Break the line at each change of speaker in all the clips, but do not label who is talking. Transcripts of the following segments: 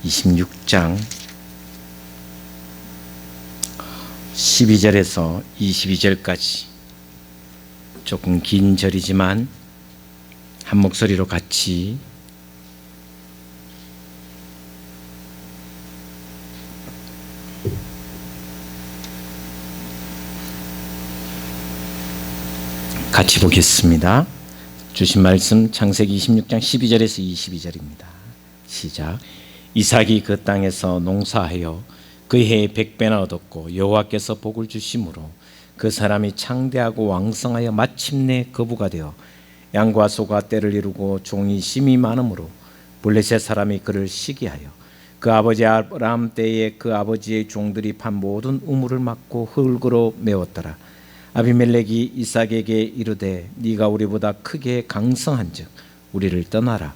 26장 12절에서 22절까지 조금 긴 절이지만 한 목소리로 같이 보겠습니다. 주신 말씀 창세기 26장 12절에서 22절입니다. 시작. 이삭이 그 땅에서 농사하여 그 해에 100배나 얻었고 여호와께서 복을 주심으로 그 사람이 창대하고 왕성하여 마침내 거부가 되어 양과 소가 때를 이루고 종이 심이 많으므로 블레셋 사람이 그를 시기하여 그 아버지 아브라함 때에 그 아버지의 종들이 판 모든 우물을 막고 흙으로 메웠더라. 아비멜렉이 이삭에게 이르되 네가 우리보다 크게 강성한즉 우리를 떠나라.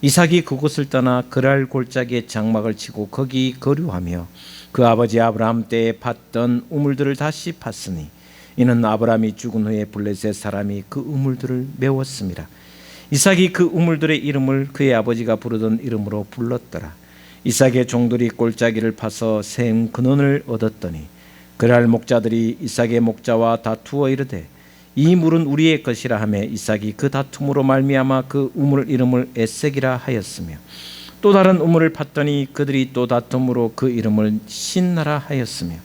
이삭이 그곳을 떠나 그랄 골짜기에 장막을 치고 거기 거류하며 그 아버지 아브라함 때에 팠던 우물들을 다시 팠으니 이는 아브라함이 죽은 후에 블레셋 사람이 그 우물들을 메웠습니다. 이삭이 그 우물들의 이름을 그의 아버지가 부르던 이름으로 불렀더라. 이삭의 종들이 골짜기를 파서 샘 근원을 얻었더니 그랄 목자들이 이삭의 목자와 다투어 이르되 이 물은 우리의 것이라 하며 이삭이 그 다툼으로 말미암아 그 우물 이름을 에색이라 하였으며 또 다른 우물을 팠더니 그들이 또 다툼으로 그 이름을 신나라 하였으며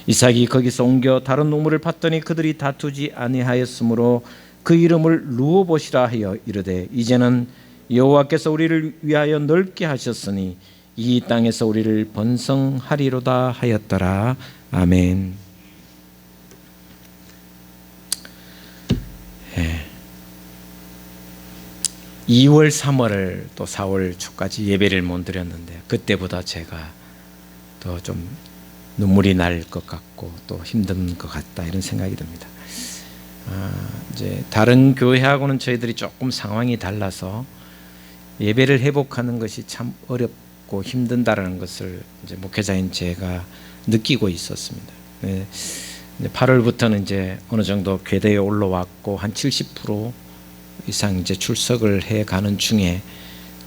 이삭이 거기서 옮겨 다른 우물을 팠더니 그들이 다투지 아니하였으므로 그 이름을 루오봇이라 하여 이르되 이제는 여호와께서 우리를 위하여 넓게 하셨으니 이 땅에서 우리를 번성하리로다 하였더라. 아멘. 2월, 3월 또 4월 초까지 예배를 못 드렸는데 그때보다 제가 더 좀 눈물이 날 것 같고 또 힘든 것 같다 이런 생각이 듭니다. 이제 다른 교회하고는 저희들이 조금 상황이 달라서 예배를 회복하는 것이 참 어렵고 힘든다라는 것을 이제 목회자인 제가 느끼고 있었습니다. 8월부터는 이제 어느 정도 궤도에 올라왔고 한 70% 이상 이제 출석을 해 가는 중에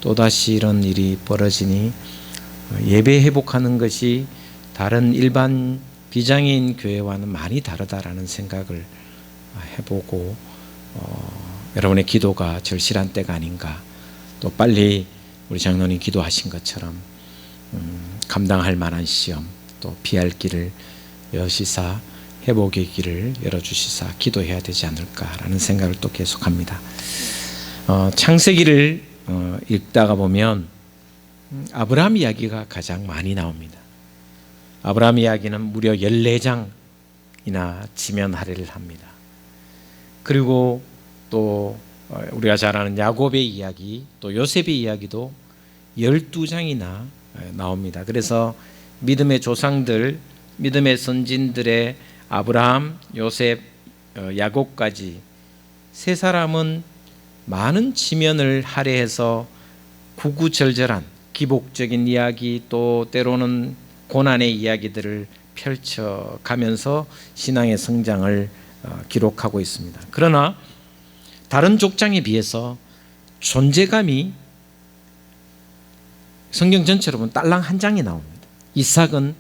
또다시 이런 일이 벌어지니 예배 회복하는 것이 다른 일반 비장애인 교회와는 많이 다르다라는 생각을 해보고 여러분의 기도가 절실한 때가 아닌가, 또 빨리 우리 장로님 기도하신 것처럼 감당할 만한 시험 또 피할 길을 여시사 회복의 길을 열어주시사 기도해야 되지 않을까라는 생각을 또 계속합니다. 창세기를 읽다가 보면 아브라함 이야기가 가장 많이 나옵니다. 아브라함 이야기는 무려 14장이나 지면 할애를 합니다. 그리고 또 우리가 잘 아는 야곱의 이야기, 또 요셉의 이야기도 12장이나 나옵니다. 그래서 믿음의 조상들, 믿음의 선진들의 아브라함, 요셉, 야곱까지 세 사람은 많은 지면을 할애해서 구구절절한 기복적인 이야기, 또 때로는 고난의 이야기들을 펼쳐가면서 신앙의 성장을 기록하고 있습니다. 그러나 다른 족장에 비해서 존재감이 성경 전체로 보면 딸랑 한 장이 나옵니다. 이삭은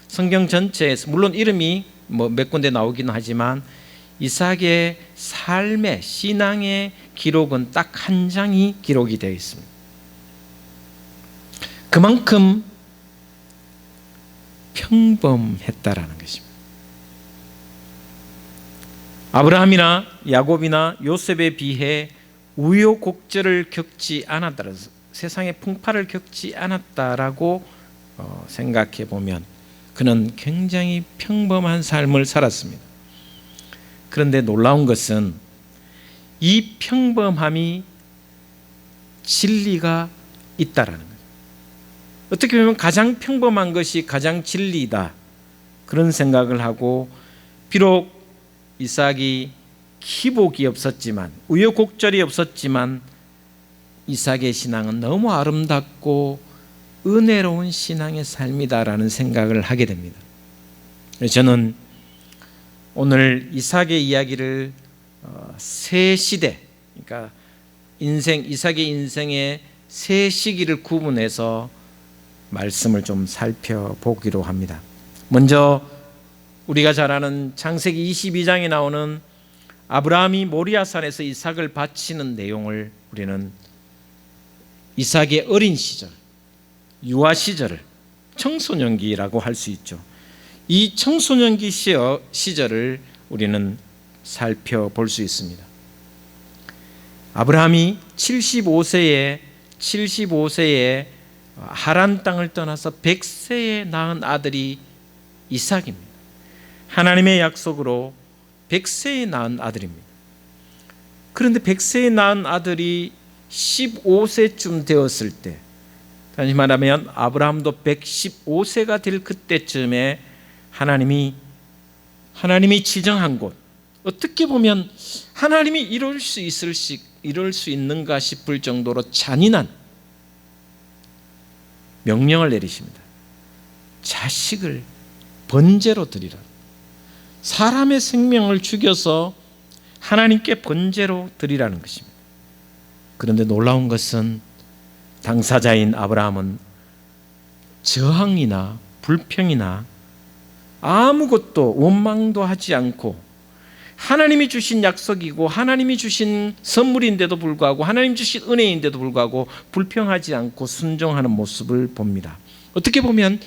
성경 전체에서 물론 이름이 몇 군데 나오기는 하지만 이삭의 삶의 신앙의 기록은 딱 한 장이 기록이 되어 있습니다. 그만큼 평범했다라는 것입니다. 아브라함이나 야곱이나 요셉에 비해 우여곡절을 겪지 않았다, 세상의 풍파를 겪지 않았다라고 생각해 보면 그는 굉장히 평범한 삶을 살았습니다. 그런데 놀라운 것은 이 평범함이 진리가 있다라는 거예요. 어떻게 보면 가장 평범한 것이 가장 진리다, 그런 생각을 하고, 비록 이삭이 기복이 없었지만, 우여곡절이 없었지만 이삭의 신앙은 너무 아름답고 은혜로운 신앙의 삶이다라는 생각을 하게 됩니다. 저는 오늘 이삭의 이야기를 세 시대, 그러니까 이삭의 인생의 세 시기를 구분해서 말씀을 좀 살펴보기로 합니다. 먼저 우리가 잘 아는 창세기 22장에 나오는 아브라함이 모리아산에서 이삭을 바치는 내용을 우리는 이삭의 어린 시절, 유아 시절을 청소년기라고 할 수 있죠. 이 청소년기 시절을 우리는 살펴볼 수 있습니다. 아브라함이 75세에 하란 땅을 떠나서 100세에 낳은 아들이 이삭입니다. 하나님의 약속으로 100세에 낳은 아들입니다. 그런데 100세에 낳은 아들이 15세쯤 되었을 때, 다시 말하면 아브라함도 115세가 될 그때쯤에 하나님이 지정한 곳, 어떻게 보면 하나님이 이룰 수 있는가 싶을 정도로 잔인한 명령을 내리십니다. 자식을 번제로 드리라. 사람의 생명을 죽여서 하나님께 번제로 드리라는 것입니다. 그런데 놀라운 것은 당사자인 아브라함은 저항이나 불평이나 아무것도 원망도 하지 않고 하나님이 주신 약속이고 하나님이 주신 선물인데도 불구하고 하나님 주신 은혜인데도 불구하고 불평하지 않고 순종하는 모습을 봅니다. 어떻게 보면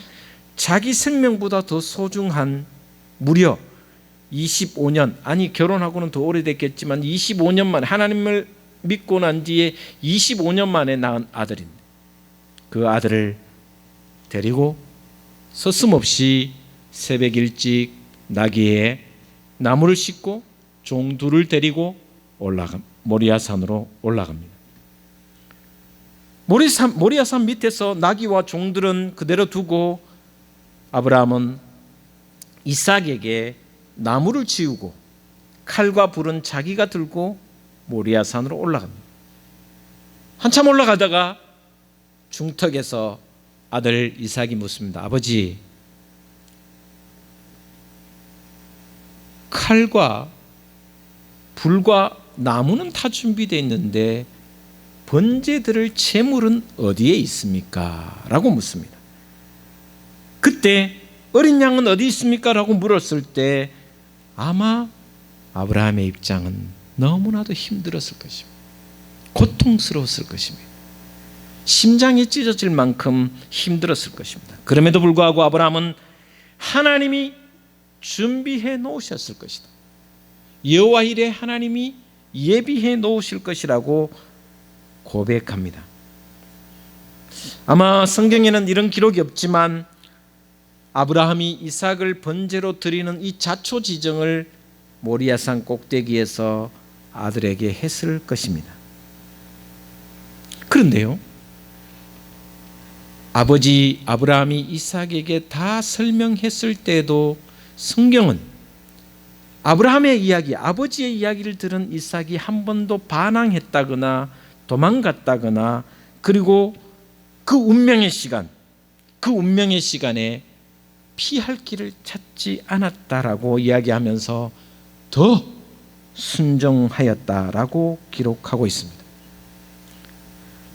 자기 생명보다 더 소중한 무려 25년, 아니 결혼하고는 더 오래됐겠지만 25년 만에, 하나님을 믿고 난 뒤에 25년 만에 낳은 아들인데 그 아들을 데리고 서슴없이 새벽 일찍 나귀에 나무를 싣고 종들을 데리고 모리아산으로 올라갑니다. 모리아산 밑에서 나귀와 종들은 그대로 두고 아브라함은 이삭에게 나무를 지우고 칼과 불은 자기가 들고 모리아산으로 올라갑니다. 한참 올라가다가 중턱에서 아들 이삭이 묻습니다. 아버지, 칼과 불과 나무는 다 준비되어 있는데 번제 드릴 제물은 어디에 있습니까? 라고 묻습니다. 그때 어린 양은 어디 있습니까? 라고 물었을 때 아마 아브라함의 입장은 너무나도 힘들었을 것입니다. 고통스러웠을 것입니다. 심장이 찢어질 만큼 힘들었을 것입니다. 그럼에도 불구하고 아브라함은 하나님이 준비해 놓으셨을 것이다. 여호와 일에 하나님이 예비해 놓으실 것이라고 고백합니다. 아마 성경에는 이런 기록이 없지만 아브라함이 이삭을 번제로 드리는 이 자초지정을 모리아산 꼭대기에서 아들에게 했을 것입니다. 그런데요, 아버지 아브라함이 이삭에게 다 설명했을 때도 성경은 아브라함의 이야기, 아버지의 이야기를 들은 이삭이 한 번도 반항했다거나 도망갔다거나 그리고 그 운명의 시간에 피할 길을 찾지 않았다라고 이야기하면서 더 순종하였다라고 기록하고 있습니다.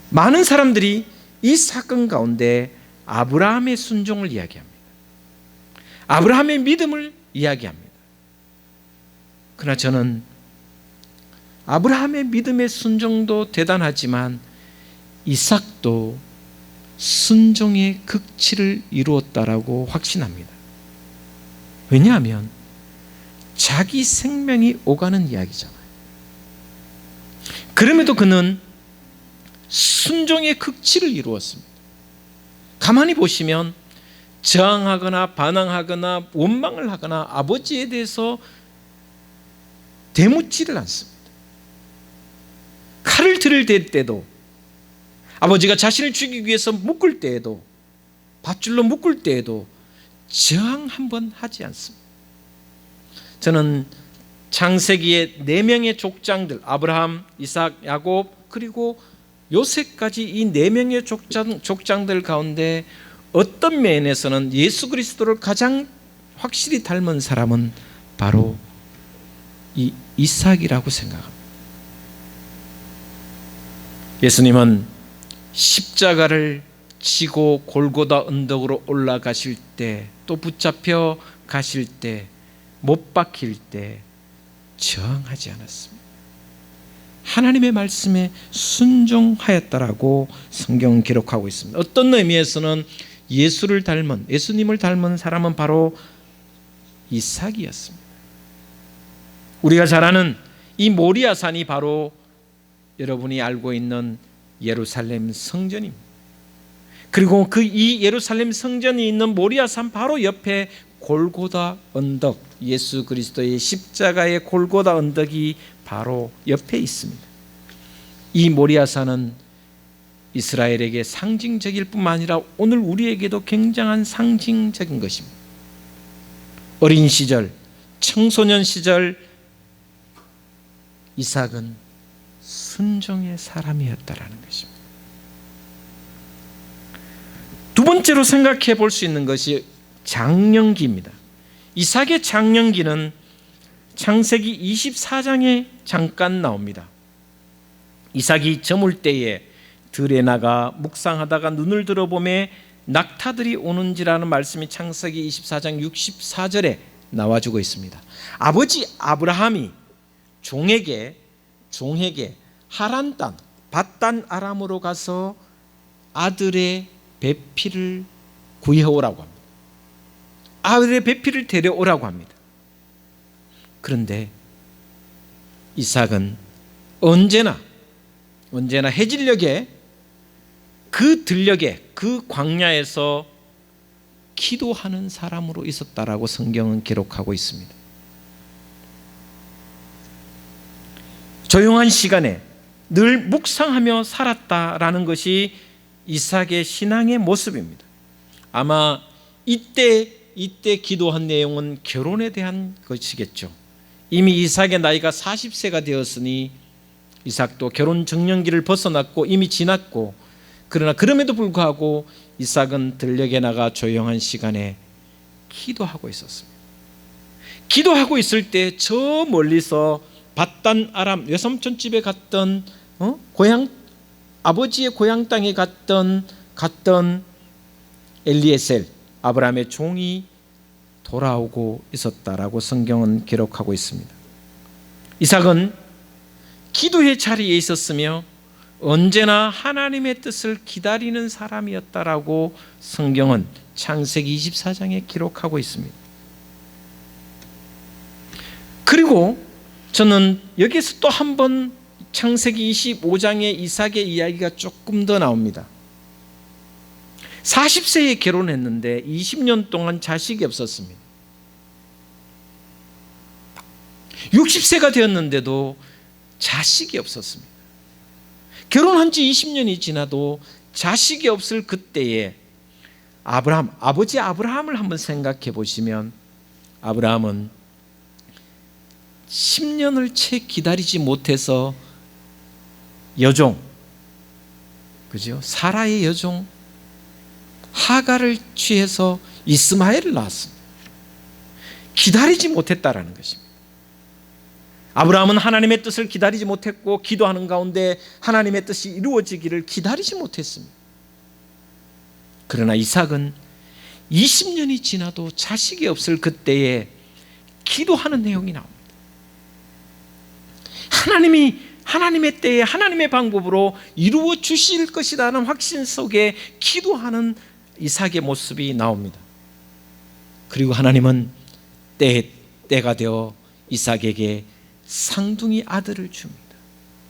많은 사람들이 이 사건 가운데 아브라함의 순종을 이야기합니다. 아브라함의 믿음을 이야기합니다. 그러나 저는 아브라함의 믿음의 순종도 대단하지만 이삭도 순종의 극치를 이루었다라고 확신합니다. 왜냐하면 자기 생명이 오가는 이야기잖아요. 그럼에도 그는 순종의 극치를 이루었습니다. 가만히 보시면 저항하거나 반항하거나 원망을 하거나 아버지에 대해서 대묻지를 않습니다. 칼을 들을 때도, 아버지가 자신을 죽이기 위해서 묶을 때에도, 밧줄로 묶을 때에도 저항 한번 하지 않습니다. 저는 창세기의 4명의 족장들, 아브라함, 이삭, 야곱 그리고 요셉까지 이 4명의 족장들 가운데 어떤 면에서는 예수 그리스도를 가장 확실히 닮은 사람은 바로 이 이삭이라고 생각합니다. 예수님은 십자가를 지고 골고다 언덕으로 올라가실 때, 또 붙잡혀 가실 때, 못 박힐 때 저항하지 않았습니다. 하나님의 말씀에 순종하였다라고 성경은 기록하고 있습니다. 어떤 의미에서는 예수님을 닮은 사람은 바로 이삭이었습니다. 우리가 잘 아는 이 모리아산이 바로 여러분이 알고 있는 예루살렘 성전입니다. 그리고 이 예루살렘 성전이 있는 모리아산 바로 옆에 골고다 언덕, 예수 그리스도의 십자가의 골고다 언덕이 바로 옆에 있습니다. 이 모리아산은 이스라엘에게 상징적일 뿐만 아니라 오늘 우리에게도 굉장한 상징적인 것입니다. 어린 시절, 청소년 시절 이삭은 순종의 사람이었다라는 것입니다. 두 번째로 생각해 볼 수 있는 것이 장년기입니다. 이삭의 장년기는 창세기 24장에 잠깐 나옵니다. 이삭이 저물 때에 들에 나가 묵상하다가 눈을 들어보매 낙타들이 오는지라는 말씀이 창세기 24장 64절에 나와주고 있습니다. 아버지 아브라함이 종에게 하란 땅 밧단 아람으로 가서 아들의 배필을 구해오라고 합니다. 아들의 배필을 데려오라고 합니다. 그런데 이삭은 언제나 해질녘에 그 들녘에 그 광야에서 기도하는 사람으로 있었다라고 성경은 기록하고 있습니다. 조용한 시간에 늘 묵상하며 살았다라는 것이 이삭의 신앙의 모습입니다. 아마 이때 기도한 내용은 결혼에 대한 것이겠죠. 이미 이삭의 나이가 40세가 되었으니 이삭도 결혼 적령기를 벗어났고 이미 지났고, 그러나 그럼에도 불구하고 이삭은 들녘에 나가 조용한 시간에 기도하고 있었습니다. 기도하고 있을 때 저 멀리서 밧단 아람 외삼촌 집에 갔던 아버지의 고향 땅에 갔던 엘리에셀 아브라함의 종이 돌아오고 있었다라고 성경은 기록하고 있습니다. 이삭은 기도의 자리에 있었으며 언제나 하나님의 뜻을 기다리는 사람이었다라고 성경은 창세기 24장에 기록하고 있습니다. 그리고 저는 여기서 또 한 번 창세기 25장의 이삭의 이야기가 조금 더 나옵니다. 40세에 결혼했는데 20년 동안 자식이 없었습니다. 60세가 되었는데도 자식이 없었습니다. 결혼한 지 20년이 지나도 자식이 없을 그때에 아버지 아브라함을 한번 생각해 보시면, 아브라함은 10년을 채 기다리지 못해서 그죠? 사라의 여종 하갈을 취해서 이스마엘을 낳았습니다. 기다리지 못했다라는 것입니다. 아브라함은 하나님의 뜻을 기다리지 못했고 기도하는 가운데 하나님의 뜻이 이루어지기를 기다리지 못했습니다. 그러나 이삭은 20년이 지나도 자식이 없을 그때에 기도하는 내용이 나옵니다. 하나님의 때에 하나님의 방법으로 이루어 주실 것이라는 확신 속에 기도하는 이삭의 모습이 나옵니다. 그리고 하나님은 때가 되어 이삭에게 쌍둥이 아들을 줍니다.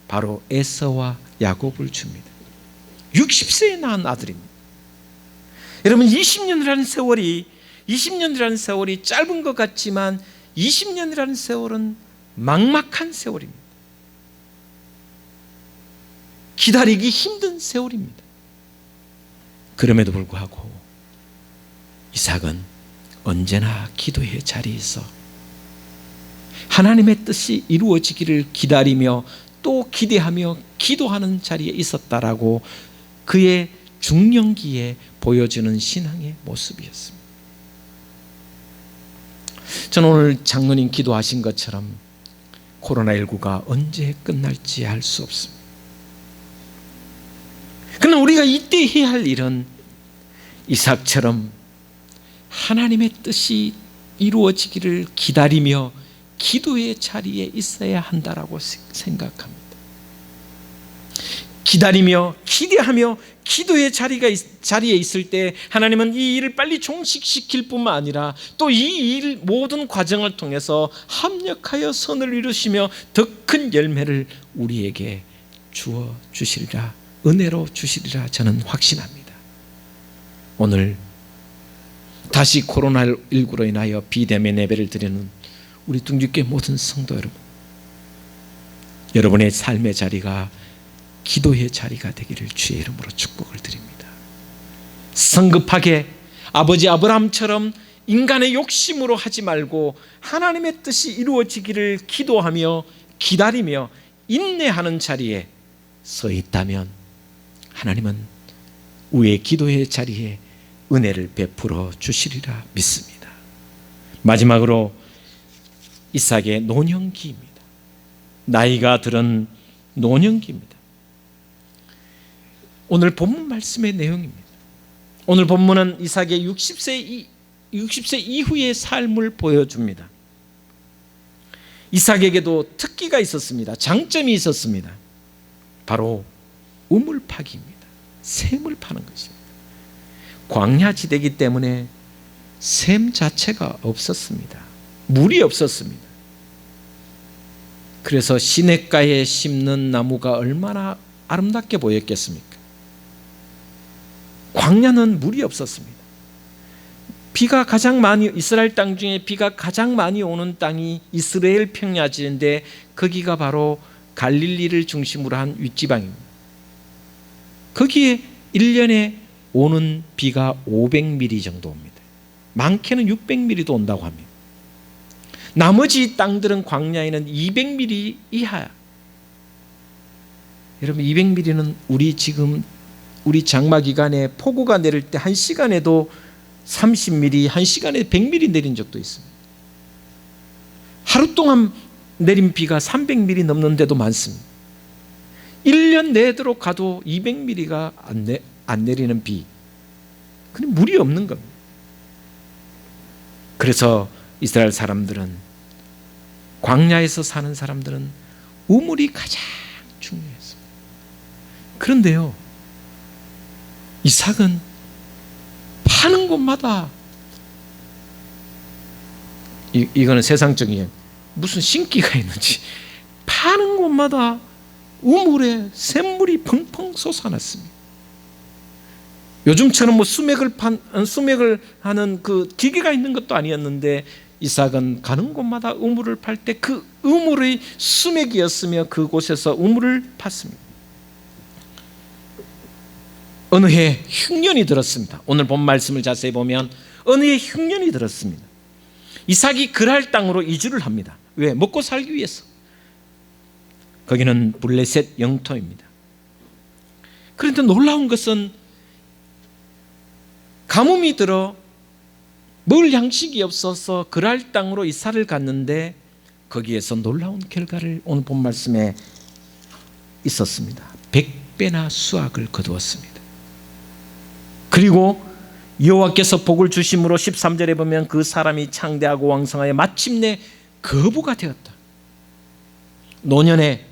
바로 에서와 야곱을 줍니다. 60세에 낳은 아들입니다. 여러분, 20년이라는 세월이 짧은 것 같지만 20년이라는 세월은 막막한 세월입니다. 기다리기 힘든 세월입니다. 그럼에도 불구하고 이삭은 언제나 기도의 자리에서 하나님의 뜻이 이루어지기를 기다리며 또 기대하며 기도하는 자리에 있었다라고 그의 중년기에 보여주는 신앙의 모습이었습니다. 저는 오늘 장로님 기도하신 것처럼 코로나19가 언제 끝날지 알 수 없습니다. 그러나 우리가 이때 해야 할 일은 이삭처럼 하나님의 뜻이 이루어지기를 기다리며 기도의 자리에 있어야 한다라고 생각합니다. 기다리며 기대하며 기도의 자리에 있을 때 하나님은 이 일을 빨리 종식시킬 뿐만 아니라 또 이 일 모든 과정을 통해서 합력하여 선을 이루시며 더 큰 열매를 우리에게 주어 주시리라, 은혜로 주시리라 저는 확신합니다. 오늘 다시 코로나19로 인하여 비대면 예배를 드리는 우리 둥지교회 모든 성도 여러분, 여러분의 삶의 자리가 기도의 자리가 되기를 주의 이름으로 축복을 드립니다. 성급하게 아버지 아브라함처럼 인간의 욕심으로 하지 말고 하나님의 뜻이 이루어지기를 기도하며 기다리며 인내하는 자리에 서 있다면 하나님은 우리의 기도의 자리에 은혜를 베풀어 주시리라 믿습니다. 마지막으로 이삭의 노년기입니다. 나이가 들은 노년기입니다. 오늘 본문 말씀의 내용입니다. 오늘 본문은 이삭의 60세 이후의 삶을 보여줍니다. 이삭에게도 특기가 있었습니다. 장점이 있었습니다. 바로 우물 파기입니다. 샘을 파는 것입니다. 광야지대이기 때문에 샘 자체가 없었습니다. 물이 없었습니다. 그래서 시냇가에 심는 나무가 얼마나 아름답게 보였겠습니까? 광야는 물이 없었습니다. 비가 가장 많이, 이스라엘 땅 중에 비가 가장 많이 오는 땅이 이스라엘 평야지인데 거기가 바로 갈릴리를 중심으로 한 윗지방입니다. 거기에 1년에 오는 비가 500mm 정도 옵니다. 많게는 600mm도 온다고 합니다. 나머지 땅들은 광야에는 200mm 이하. 여러분 200mm는 우리 장마 기간에 폭우가 내릴 때 1시간에도 30mm, 1시간에 100mm 내린 적도 있습니다. 하루 동안 내린 비가 300mm 넘는 데도 많습니다. 1년 내도록 가도 200mm가 안 내리는 비. 그냥 물이 없는 겁니다. 그래서 이스라엘 사람들은, 광야에서 사는 사람들은 우물이 가장 중요했습니다. 그런데요, 이삭은 파는 곳마다, 이거는 세상적인 무슨 신기가 있는지, 파는 곳마다 우물에 샘물이 펑펑 솟아났습니다. 요즘처럼 뭐 수맥을 하는 그 기계가 있는 것도 아니었는데 이삭은 가는 곳마다 우물을 팔 때 그 우물의 수맥이었으며 그곳에서 우물을 팠습니다. 어느 해 흉년이 들었습니다. 오늘 본 말씀을 자세히 보면 어느 해 흉년이 들었습니다. 이삭이 그랄 땅으로 이주를 합니다. 왜? 먹고 살기 위해서. 거기는 블레셋 영토입니다. 그런데 놀라운 것은 가뭄이 들어 먹을 양식이 없어서 그랄 땅으로 이사를 갔는데 거기에서 놀라운 결과를 오늘 본 말씀에 있었습니다. 100배나 수확을 거두었습니다. 그리고 여호와께서 복을 주심으로 13절에 보면 그 사람이 창대하고 왕성하여 마침내 거부가 되었다. 노년에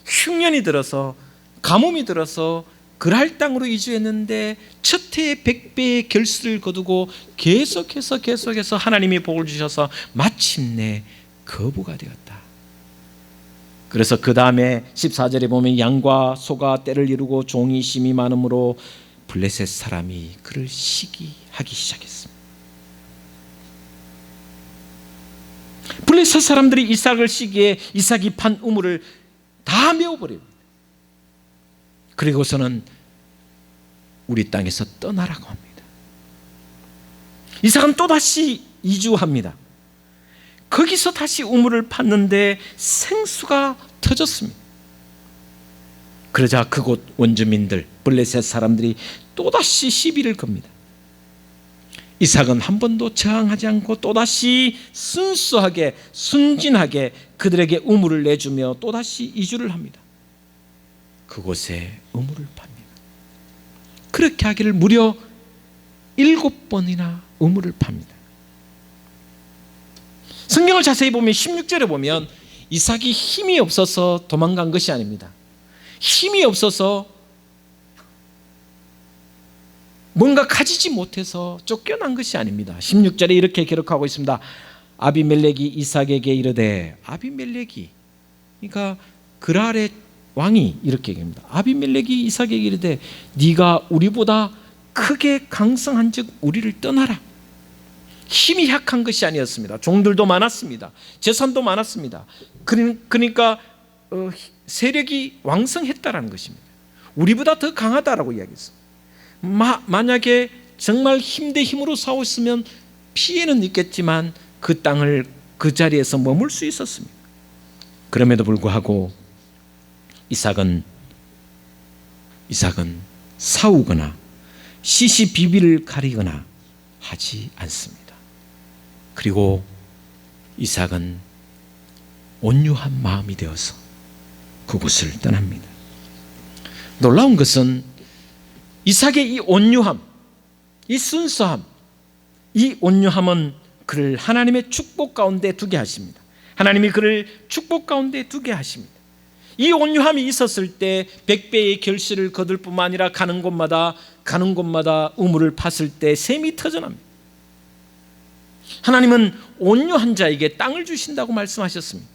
흉년이 들어서 가뭄이 들어서 그랄 땅으로 이주했는데 첫 해에 100배의 결실을 거두고 계속해서 하나님이 복을 주셔서 마침내 거부가 되었다. 그래서 그 다음에 14절에 보면 양과 소가 때를 이루고 종이 심이 많으므로 블레셋 사람이 그를 시기하기 시작했습니다. 블레셋 사람들이 이삭을 시기해 이삭이 판 우물을 다 메워버립니다. 그리고서는 우리 땅에서 떠나라고 합니다. 이삭은 또다시 이주합니다. 거기서 다시 우물을 팠는데 생수가 터졌습니다. 그러자 그곳 원주민들, 블레셋 사람들이 또다시 시비를 겁니다. 이삭은 한 번도 저항하지 않고 또다시 순수하게 순진하게 그들에게 우물을 내주며 또다시 이주를 합니다. 그곳에 우물을 팝니다. 그렇게 하기를 무려 7번이나 우물을 팝니다. 성경을 자세히 보면 16절에 보면 이삭이 힘이 없어서 도망간 것이 아닙니다. 힘이 없어서 뭔가 가지지 못해서 쫓겨난 것이 아닙니다. 16절에 이렇게 기록하고 있습니다. 아비멜렉이 이삭에게 이르되, 아비멜렉이, 그러니까 그랄의 왕이 이렇게 얘기합니다. 아비멜렉이 이삭에게 이르되, 네가 우리보다 크게 강성한즉 우리를 떠나라. 힘이 약한 것이 아니었습니다. 종들도 많았습니다. 재산도 많았습니다. 그러니까 세력이 왕성했다라는 것입니다. 우리보다 더 강하다라고 이야기했습니다. 만약에 정말 힘 대 힘으로 싸웠으면 피해는 있겠지만 그 땅을 그 자리에서 머물 수 있었습니다. 그럼에도 불구하고 이삭은 싸우거나 시시비비를 가리거나 하지 않습니다. 그리고 이삭은 온유한 마음이 되어서 그곳을 떠납니다. 놀라운 것은 이삭의 이 온유함, 이 순수함, 이 온유함은 그를 하나님의 축복 가운데 두게 하십니다. 하나님이 그를 축복 가운데 두게 하십니다. 이 온유함이 있었을 때 100배의 결실을 거둘 뿐만 아니라 가는 곳마다 우물을 팠을 때 샘이 터져납니다. 하나님은 온유한 자에게 땅을 주신다고 말씀하셨습니다.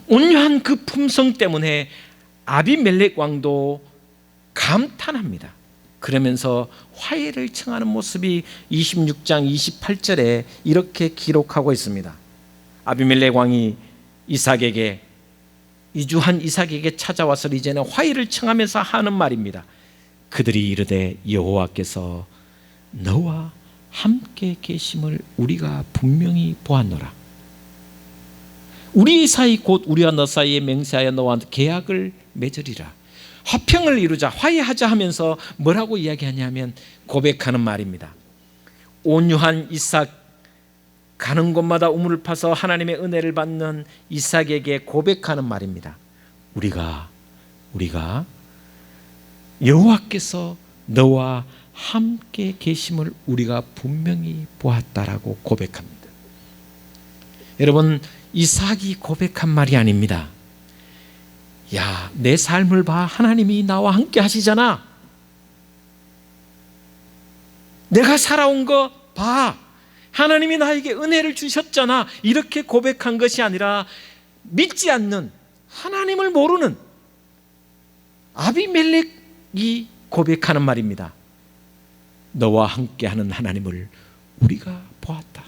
온유한 그 품성 때문에 아비멜렉 왕도 감탄합니다. 그러면서 화해를 청하는 모습이 26장 28절에 이렇게 기록하고 있습니다. 아비멜렉 왕이 이주한 이삭에게 찾아와서 이제는 화해를 청하면서 하는 말입니다. 그들이 이르되, 여호와께서 너와 함께 계심을 우리가 분명히 보았노라. 우리 사이 곧 우리와 너 사이에 맹세하여 너와 계약을 맺으리라. 화평을 이루자, 화해하자 하면서 뭐라고 이야기하냐면 고백하는 말입니다. 온유한 이삭, 가는 곳마다 우물을 파서 하나님의 은혜를 받는 이삭에게 고백하는 말입니다. 우리가 여호와께서 너와 함께 계심을 우리가 분명히 보았다라고 고백합니다. 여러분, 이삭이 고백한 말이 아닙니다. 야, 내 삶을 봐. 하나님이 나와 함께 하시잖아. 내가 살아온 거 봐. 하나님이 나에게 은혜를 주셨잖아. 이렇게 고백한 것이 아니라 믿지 않는, 하나님을 모르는 아비멜렉이 고백하는 말입니다. 너와 함께하는 하나님을 우리가 보았다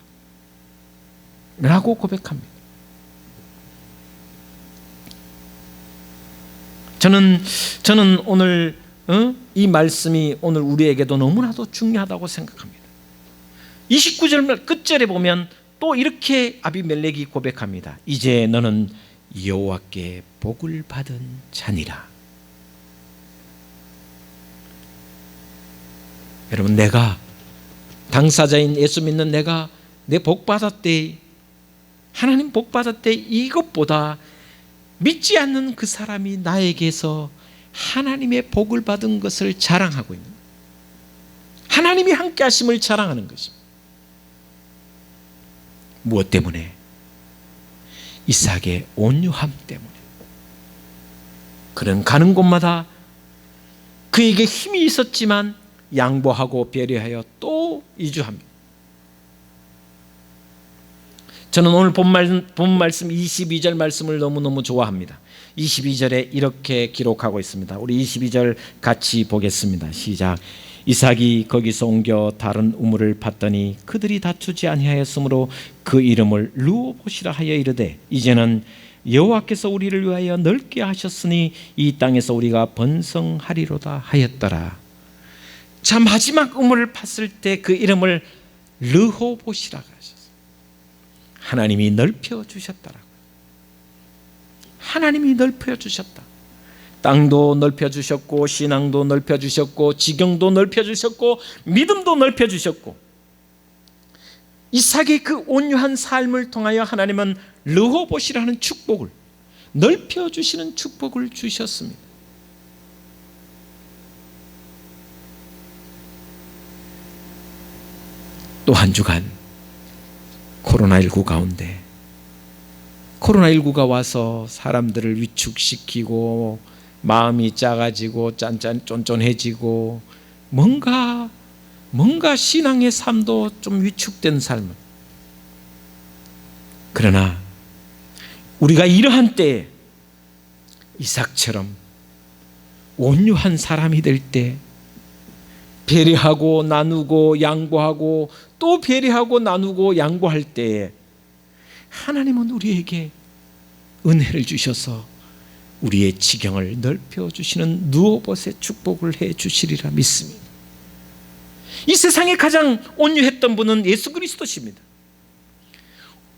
라고 고백합니다. 저는 오늘 이 말씀이 오늘 우리에게도 너무나도 중요하다고 생각합니다. 29절 끝절에 보면 또 이렇게 아비멜렉이 고백합니다. 이제 너는 여호와께 복을 받은 자니라. 여러분, 내가 당사자인 예수 믿는 내가 내 복 받았대, 하나님 복 받았대, 이것보다 믿지 않는 그 사람이 나에게서 하나님의 복을 받은 것을 자랑하고 있는, 하나님이 함께 하심을 자랑하는 것입니다. 무엇 때문에? 이삭의 온유함 때문에. 그는 가는 곳마다 그에게 힘이 있었지만 양보하고 배려하여 또 이주합니다. 저는 오늘 본 말씀 22절 말씀을 너무너무 좋아합니다. 22절에 이렇게 기록하고 있습니다. 우리 22절 같이 보겠습니다. 시작. 이삭이 거기서 옮겨 다른 우물을 팠더니 그들이 다투지 아니하였으므로 그 이름을 르호봇이라 하여 이르되, 이제는 여호와께서 우리를 위하여 넓게 하셨으니 이 땅에서 우리가 번성하리로다 하였더라. 자, 마지막 우물을 팠을 때 그 이름을 르호봇이라고 하셨어요. 하나님이 넓혀 주셨다라고. 하나님이 넓혀 주셨다. 땅도 넓혀 주셨고, 신앙도 넓혀 주셨고, 지경도 넓혀 주셨고, 믿음도 넓혀 주셨고, 이삭의 그 온유한 삶을 통하여 하나님은 르호봇이라는 축복을, 넓혀 주시는 축복을 주셨습니다. 또 한 주간 코로나19 가운데 코로나19가 와서 사람들을 위축시키고 마음이 작아지고 쫀쫀해지고 뭔가 신앙의 삶도 좀 위축된 삶. 그러나 우리가 이러한 때에 이삭처럼 온유한 사람이 될 때 배려하고 나누고 양보하고 또 배려하고 나누고 양보할 때에 하나님은 우리에게 은혜를 주셔서 우리의 지경을 넓혀주시는 누워봇의 축복을 해주시리라 믿습니다. 이 세상에 가장 온유했던 분은 예수 그리스도십니다.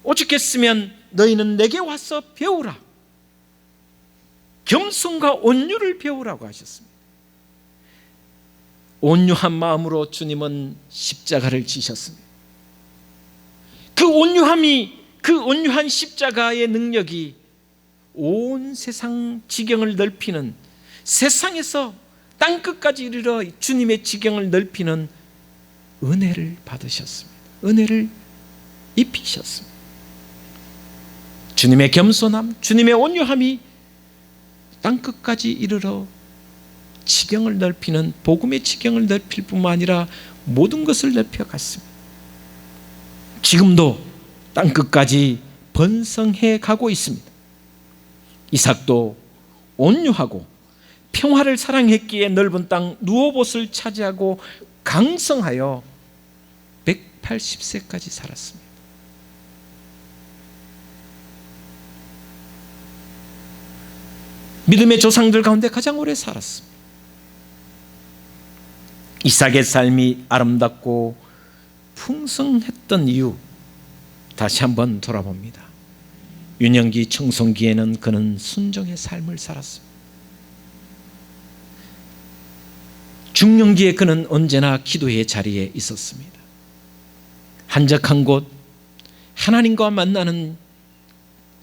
오죽했으면 너희는 내게 와서 배우라. 겸손과 온유를 배우라고 하셨습니다. 온유한 마음으로 주님은 십자가를 지셨습니다. 그 온유한 십자가의 능력이 온 세상 지경을 넓히는, 세상에서 땅끝까지 이르러 주님의 지경을 넓히는 은혜를 받으셨습니다. 은혜를 입히셨습니다. 주님의 겸손함, 주님의 온유함이 땅끝까지 이르러 지경을 넓히는, 복음의 지경을 넓힐 뿐만 아니라 모든 것을 넓혀갔습니다. 지금도 땅끝까지 번성해 가고 있습니다. 이삭도 온유하고 평화를 사랑했기에 넓은 땅 누워봇을 차지하고 강성하여 180세까지 살았습니다. 믿음의 조상들 가운데 가장 오래 살았습니다. 이삭의 삶이 아름답고 풍성했던 이유 다시 한번 돌아봅니다. 유년기 청송기에는 그는 순종의 삶을 살았습니다. 중년기에 그는 언제나 기도의 자리에 있었습니다. 한적한 곳, 하나님과 만나는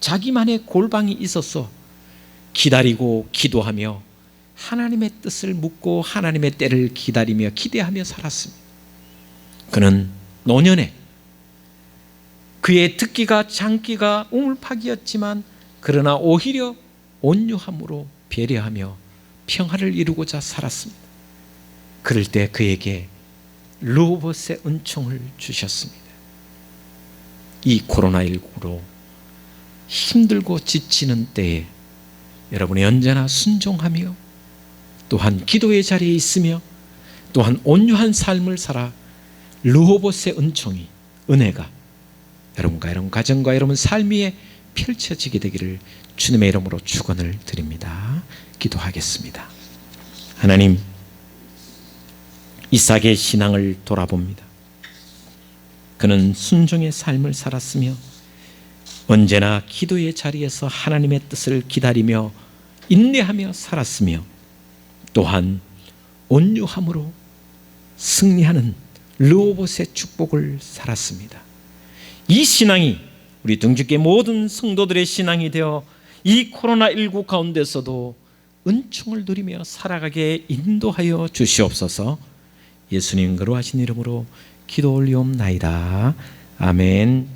자기만의 골방이 있어서 기다리고 기도하며 하나님의 뜻을 묻고 하나님의 때를 기다리며 기대하며 살았습니다. 그는 노년에 그의 듣기가 장기가 우물파기였지만 그러나 오히려 온유함으로 배려하며 평화를 이루고자 살았습니다. 그럴 때 그에게 루봇의 은총을 주셨습니다. 이 코로나19로 힘들고 지치는 때에 여러분이 언제나 순종하며 또한 기도의 자리에 있으며 또한 온유한 삶을 살아 르호봇의 은총이, 은혜가 여러분과 여러분 가정과 여러분 삶 위에 펼쳐지게 되기를 주님의 이름으로 축원을 드립니다. 기도하겠습니다. 하나님, 이삭의 신앙을 돌아봅니다. 그는 순종의 삶을 살았으며 언제나 기도의 자리에서 하나님의 뜻을 기다리며 인내하며 살았으며 또한 온유함으로 승리하는 르호봇의 축복을 살았습니다. 이 신앙이 우리 등주교 모든 성도들의 신앙이 되어 이 코로나19 가운데서도 은총을 누리며 살아가게 인도하여 주시옵소서. 예수님 거룩하신 이름으로 기도 올리옵나이다. 아멘.